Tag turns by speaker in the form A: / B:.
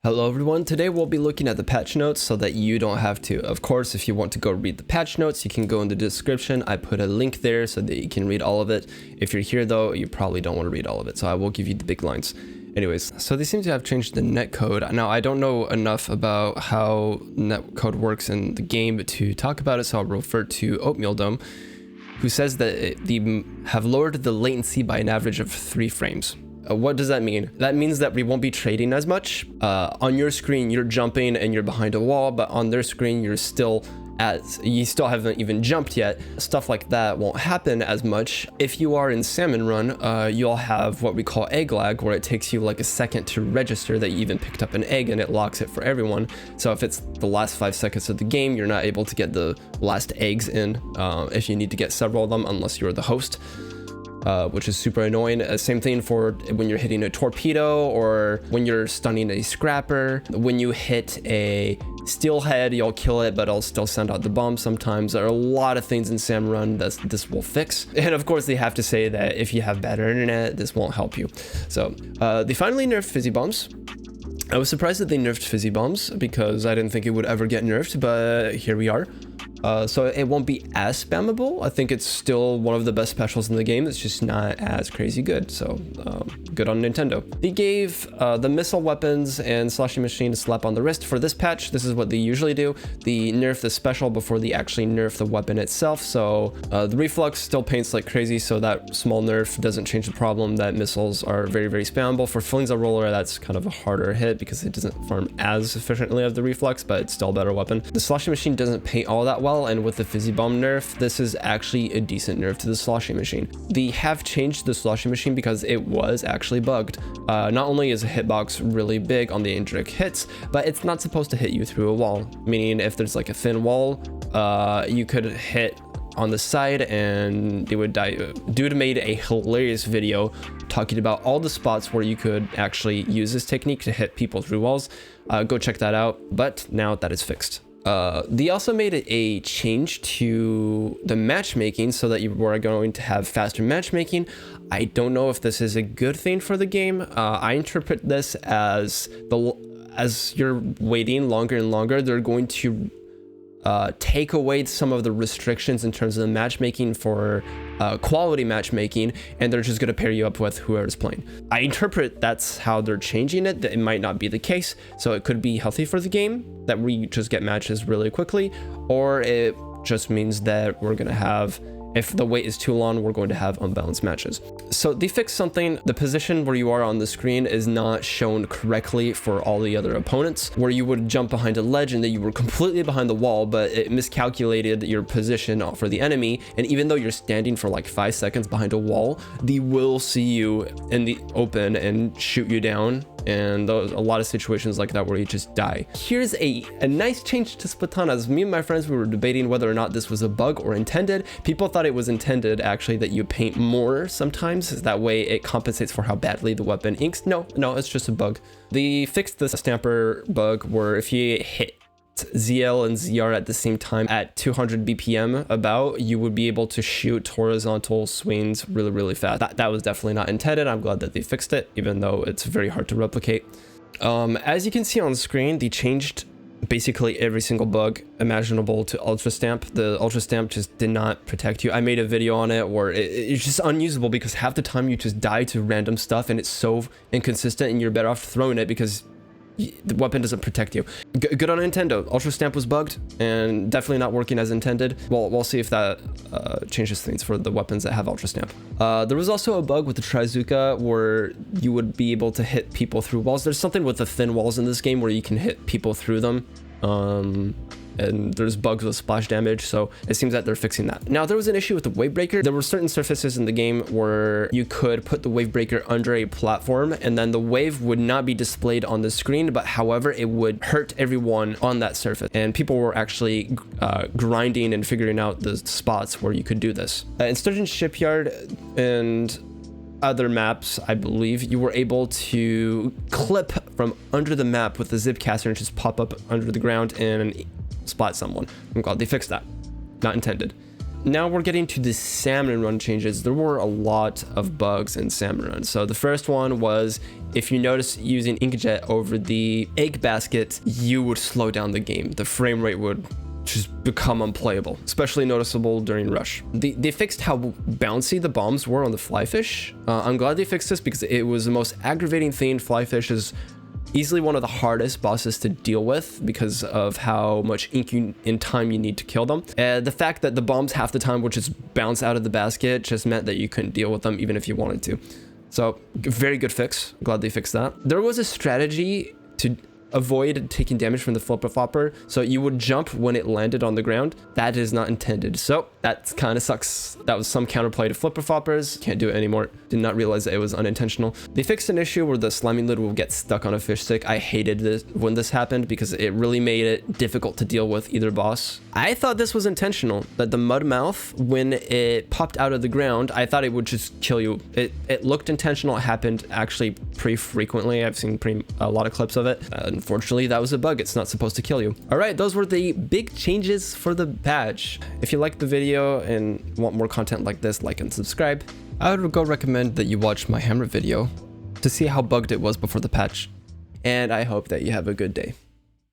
A: Hello everyone, today we'll be looking at the patch notes so that you don't have to. Of course, if you want to go read the patch notes, you can go in the description. I put a link there so that you can read all of it. If you're here though, you probably don't want to read all of it, so I will give you the big lines. Anyways, so they seem to have changed the netcode. Now, I don't know enough about how netcode works in the game to talk about it, so I'll refer to Oatmeal Dome, who says that they have lowered the latency by an average of 3 frames. What does that mean? That means that we won't be trading as much. On your screen, you're jumping and you're behind a wall, but on their screen, you still haven't even jumped yet. Stuff like that won't happen as much. If you are in Salmon Run, you'll have what we call egg lag, where it takes you like a second to register that you even picked up an egg, and it locks it for everyone. So if it's the last 5 seconds of the game, you're not able to get the last eggs in if you need to get several of them, unless you're the host. Which is super annoying. Same thing for when you're hitting a torpedo or when you're stunning a scrapper. When you hit a steelhead, you'll kill it, but it'll still send out the bomb sometimes. There are a lot of things in Salmon Run that this will fix. And of course, they have to say that if you have better internet, this won't help you. So they finally nerfed fizzy bombs. I was surprised that they nerfed fizzy bombs because I didn't think it would ever get nerfed, but here we are. So it won't be as spammable. I think it's still one of the best specials in the game. It's just not as crazy good. So good on Nintendo. They gave the missile weapons and sloshing machine a slap on the wrist for this patch. This is what they usually do. They nerf the special before they actually nerf the weapon itself. So the Reef-lux still paints like crazy. So that small nerf doesn't change the problem that missiles are very, very spammable. For Flingza Roller, that's kind of a harder hit because it doesn't farm as efficiently as the Reef-lux, but it's still a better weapon. The sloshing machine doesn't paint all that well. And with the fizzy bomb nerf, this is actually a decent nerf to the sloshing machine. They have changed the sloshing machine because it was actually bugged. Not only is the hitbox really big on the indirect hits, but it's not supposed to hit you through a wall. Meaning if there's like a thin wall, you could hit on the side and they would die. Dude made a hilarious video talking about all the spots where you could actually use this technique to hit people through walls. Go check that out. But now that is fixed. They also made a change to the matchmaking so that you were going to have faster matchmaking. I don't know if this is a good thing for the game. I interpret this as you're waiting longer and longer, they're going to take away some of the restrictions in terms of the matchmaking for quality matchmaking, and they're just going to pair you up with whoever's playing. I interpret that's how they're changing it. That it might not be the case, so it could be healthy for the game that we just get matches really quickly, or it just means that we're going to have, if the wait is too long, we're going to have unbalanced matches. So they fixed something. The position where you are on the screen is not shown correctly for all the other opponents, where you would jump behind a ledge and then you were completely behind the wall, but it miscalculated your position for the enemy. And even though you're standing for like 5 seconds behind a wall, they will see you in the open and shoot you down. And there's a lot of situations like that where you just die. Here's a nice change to Splatoon. As me and my friends, we were debating whether or not this was a bug or intended. People thought it was intended, actually, that you paint more sometimes. That way it compensates for how badly the weapon inks. No, it's just a bug. They fixed the stamper bug where if you hit ZL and ZR at the same time at 200 BPM about, you would be able to shoot horizontal swings really, really fast. That was definitely not intended. I'm glad that they fixed it, even though it's very hard to replicate. As you can see on screen, they changed basically every single bug imaginable to Ultra Stamp. The Ultra Stamp just did not protect you. I made a video on it where it's just unusable because half the time you just die to random stuff and it's so inconsistent, and you're better off throwing it because the weapon doesn't protect you. Good on Nintendo. Ultra Stamp was bugged and definitely not working as intended. Well, we'll see if that changes things for the weapons that have Ultra Stamp. There was also a bug with the Trizuka where you would be able to hit people through walls. There's something with the thin walls in this game where you can hit people through them. And there's bugs with splash damage, so it seems that they're fixing that. Now, there was an issue with the wave breaker. There were certain surfaces in the game where you could put the wave breaker under a platform and then the wave would not be displayed on the screen, but however, it would hurt everyone on that surface. And people were actually grinding and figuring out the spots where you could do this. In Sturgeon Shipyard and other maps, I believe, you were able to clip from under the map with the zip caster and just pop up under the ground and spot someone. I'm glad they fixed that. Not intended. now we're getting to the Salmon Run changes. There were a lot of bugs in Salmon Run. So the first one was, if you notice using Inkjet over the egg basket, you would slow down the game. The frame rate would just become unplayable, especially noticeable during rush. They fixed how bouncy the bombs were on the flyfish. I'm glad they fixed this because it was the most aggravating thing. Flyfish is easily one of the hardest bosses to deal with because of how much ink in time you need to kill them. The fact that the bombs half the time would just bounce out of the basket just meant that you couldn't deal with them even if you wanted to. So very good fix. Glad they fixed that. There was a strategy to avoid taking damage from the flipper flopper, so you would jump when it landed on the ground. That is not intended, so that kind of sucks. That was some counterplay to flipper floppers. Can't do it anymore. Did not realize that it was unintentional. They fixed an issue where the slimy lid will get stuck on a fish stick. I hated this when this happened because it really made it difficult to deal with either boss. I thought this was intentional, that the mud mouth, when it popped out of the ground, I thought it would just kill you. It looked intentional. It happened actually pretty frequently. I've seen a lot of clips of it. Unfortunately, that was a bug. It's not supposed to kill you. All right, those were the big changes for the patch. If you liked the video and want more content like this, like and subscribe. I would go recommend that you watch my hammer video to see how bugged it was before the patch. And I hope that you have a good day.